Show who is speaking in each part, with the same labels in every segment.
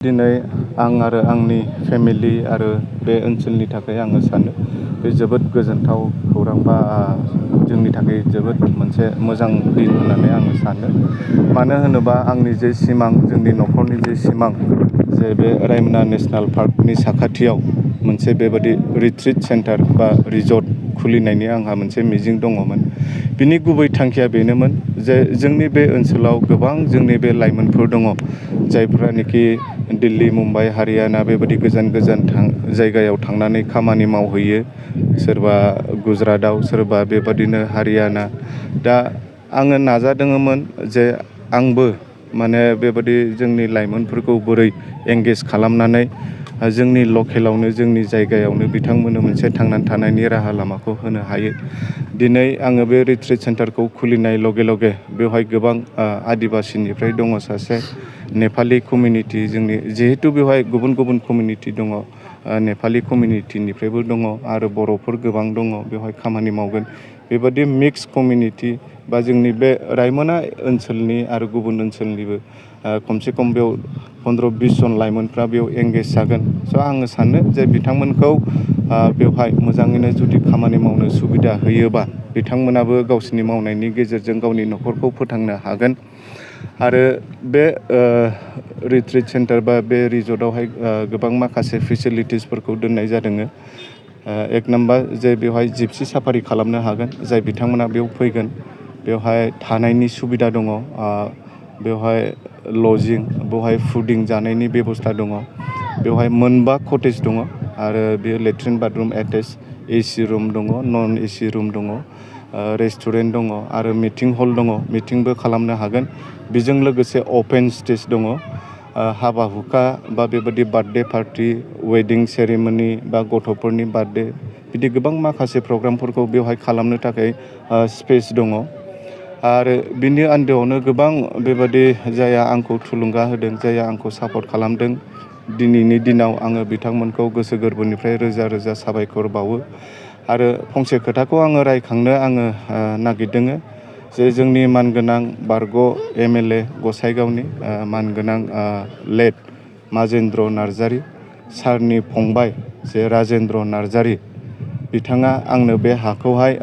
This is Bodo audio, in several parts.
Speaker 1: दिनै आं आरो आंनि फेमिलि आरो बे ओनसोलनि थाखाय आङो सानो बे जोबोद गोजोनथाव खौरां बा जोंनि थाखाय जोबोद मोनसे मोजां दिन होननानै आङो सानो। मानो होनोबा आंनि जे सिमां जोंनि न'खरनि जे सिमां जे बे रायमना नेसनेल पार्कनि साखाथियाव मोनसे बेबादि रिट्रिट सेन्टार बा रिजर्ट खुलिनायनि आंहा मोनसे मिजिं दङमोन। बिनि गुबै थांखिया बेनोमोन जे जोंनि बे ओनसोलाव गोबां जोंनि बे लाइमोनफोर दङ जायफ्रानोखि दिल्ली, मुम्बाइ, हारियाना बेबायदि गोजान गोजान जायगायाव थांनानै खामानि मावहैयो। सोरबा गुजरातआव, सोरबा बेबादिनो हारियाना। दा आङो नाजादोंमोन जे आंबो माने बेबादि जोंनि लाइमोनफोरखौ बोरै एंगेज खालामनानै जोंनि लकेलावनो जोंनि जायगायावनो बिथांमोननो मोनसे थांनानै थानायनि राहा लामाखौ होनो हायो। दिनै आङो बे रिट्रिट सेन्टारखौ खुलिनाय लगे लगे बेवहाय गोबां आदिबासिनिफ्राय दङ सासे नेपालि कमिउनिटि जोंनि जिहेथु बेवहाय गुबुन गुबुन कमिउनिटि दङ। नेपालि कमिउनिटिनिफ्रायबो दङ आरो बर'फोर गोबां दङ बेवहाय खामानि मावगोन। बेबादि मिक्स कमिउनिटि बा जोंनि बे रायमना ओनसोलनि आरो गुबुन ओनसोलनिबो खमसे खम बेयाव 15-20 जन लाइमोनफ्रा बेयाव एंगेज जागोन। स' आङो सानो जे बिथांमोनखौ बेवहाय मोजाङैनो जुदि खामानि मावनो सुबिदा होयोबा बिथांमोनाबो गावसिनि मावनायनि गेजेरजों गावनि न'खरखौ फोथांनो हागोन। आरो बे रिट्रिट सेन्टार बा बे रिजर्टआवहाय गोबां माखासे फेसिलिटिसफोरखौ दोननाय जादों। एक नाम्बार जे बेवहाय जिपसि साफारि खालामनो हागोन जाय बिथांमोना बेयाव फैगोन। बेवहाय थानायनि सुबिदा दङ, बेवहाय लजिं, बेवहाय फुडिं जानायनि बेबस्था दङ। बेवहाय 9 कटेज दङ आरो बेयो latrine bathroom attach, AC room दङ, नन एसि रुम दङ, रेस्टुरेन्ट दङ आरो मिटिं हल दङ, मिटिंबो खालामनो हागोन। बेजों लोगोसे अपेन स्टेज दङ। हाबा हुखा बा बेबादि बार्थडे पार्टि, वेडिं सेरेमनि बा गथ'फोरनि बार्थडे बिदि गोबां माखासे प्रग्रामफोरखौ बेवहाय खालामनो थाखाय स्पेस दङ। आरो बिनि आन्दोआवनो गोबां बेबादि जायहा आंखौ थुलुंगा होदों, जायहा आंखौ सापर्ट खालामदों। दिनैनि दिनाव आङो बिथांमोनखौ गोसो गोरबोनिफ्राय रोजा रोजा साबायखर बावो। आरो फंसे खोथाखौ आङो रायखांनो नागिरदों जे जोंनि मानगोनां बारग' MLA गसाइगावनि मानगोनां लेट माजेन्द्र नार्जारि सारनि फंबाय जे राजेन्द्र नार्जारि बिथाङा आंनो बे हाखौहाय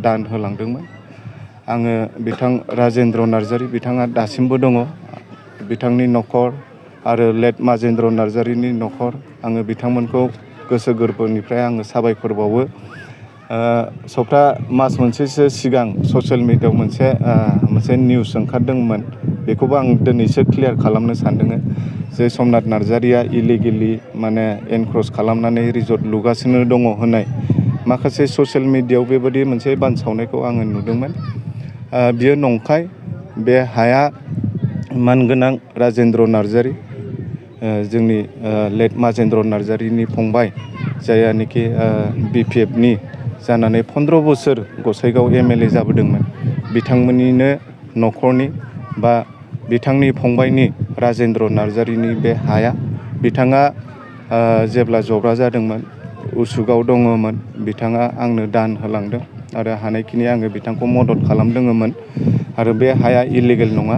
Speaker 1: दान होलांदोंमोन। आङो बिथां राजेन्द्र नार्जारि बिथाङा दासिमबो दङ। बिथांनि न'खर आरो लेट माजेन्द्र नार्जारिनि न'खर आङो बिथांमोनखौ गोसो गोरबोनिफ्राय आङो साबायखर बावो। मास मोनसेसो सिगां ससियेल मिडियायाव मोनसे निउस ओंखारदोंमोन। बेखौबो आं दिनैसो क्लियार खालामनो सानदों जे समनाथ नार्जारिया इलिगेलि माने एनक्रच खालामनानै रिजर्ट लुगासिनो दङ होननाय माखासे ससियेल मिडियायाव बेबादि मोनसे बानसावनायखौ आङो नुदोंमोन। बियो नंखाय। बे हाया मानगोनां राजेन्द्र नार्जारि जोंनि लेट माजेन्द्र नार्जारिनि फंबाय जायानोखि BPFनि जानानै 15 बोसोर गसाइगाव MLA जाबोदोंमोन। बिथांमोननिनो न'खरनि बा बिथांनि फंबायनि राजेन्द्र नार्जारिनि बे हाया। बिथाङा जेब्ला जब्रा जादोंमोन, उसुगाव दङमोन, बिथाङा आंनो दान होलांदों आरो हानायखिनि आङो बिथांखौ मदद खालामदोंमोन। आरो बे हाया इलिगेल नङा,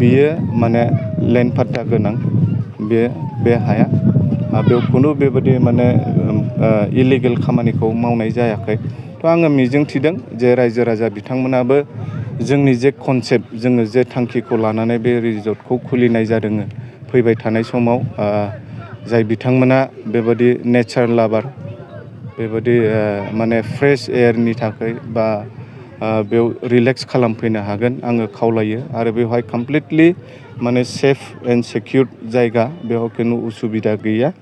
Speaker 1: बियो माने लेन्ड पाट्टा गोनां बे हाया। बेयाव खुनु बेबादि माने इलिगेल खामानिखौ मावनाय जायाखै। थ' आङो मिजिंथिदों जे रायजो राजा बिथांमोनाबो जोंनि जे कनसेप्ट, जोङो जे थांखिखौ लानानै बे रिजर्टखौ खुलिनाय जादों, फैबाय थानाय समाव जाय बिथांमोना बेबादि नेचार लाभार, बेबादि माने फ्रेश एयारनि थाखाय बा बेयाव रिलेक्स खालामफैनो हागोन आङो खावलायो। आरो बेवहाय कमप्लिटलि माने सेफ एन्ड सिकिउर जायगा, बेयाव खुनु उसुबिदा गैया।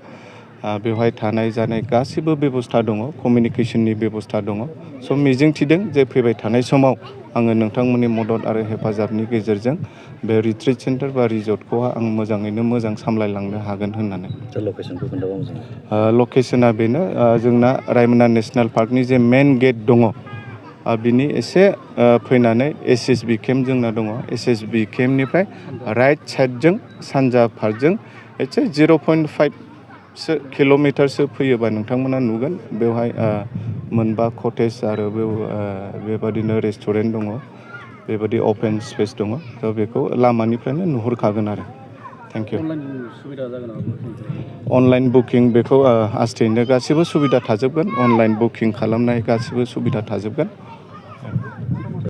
Speaker 1: बेवहाय थानाय जानाय गासिबो बेबस्था दङ, कमिउनिकेसननि बेबस्था दङ। स' मिजिंथिदों जे फैबाय थानाय समाव आङो नोंथांमोननि मदद आरो हेफाजाबनि गेजेरजों बे रिट्रिट सेन्टार बा रिजर्टखौ आं मोजाङैनो मोजां सामलायलांनो हागोन होननानै।
Speaker 2: लकेसनखौ खोन्थाबा मोजां।
Speaker 1: लकेसना बेनो जोंना रायमना नेसनेल पार्कनि जे मेन गेट दङ, बिनि एसे फैनानै SSB केम्प जोंना दङ। SSB केम्पनिफ्राय राइट साइडजों सानजा फारजों एसे 0.5 किल'मिटारसो फैयोबा नोंथांमोना नुगोन बेवहाय 9 कटेज आरो बेबादिनो रेस्टुरेन्ट दङ, बेबादि अपेन स्पेस दङ। थ' बेखौ लामानिफ्रायनो नुहुरखागोन आरो। Thank you.
Speaker 2: अनलाइन सुबिदा जागोन नामा?
Speaker 1: अनलाइन बुकिं बेखौ आस्थेयैनो गासिबो सुबिदा थाजोबगोन। अनलाइन बुकिं खालामनाय गासिबो सुबिदा थाजोबगोन।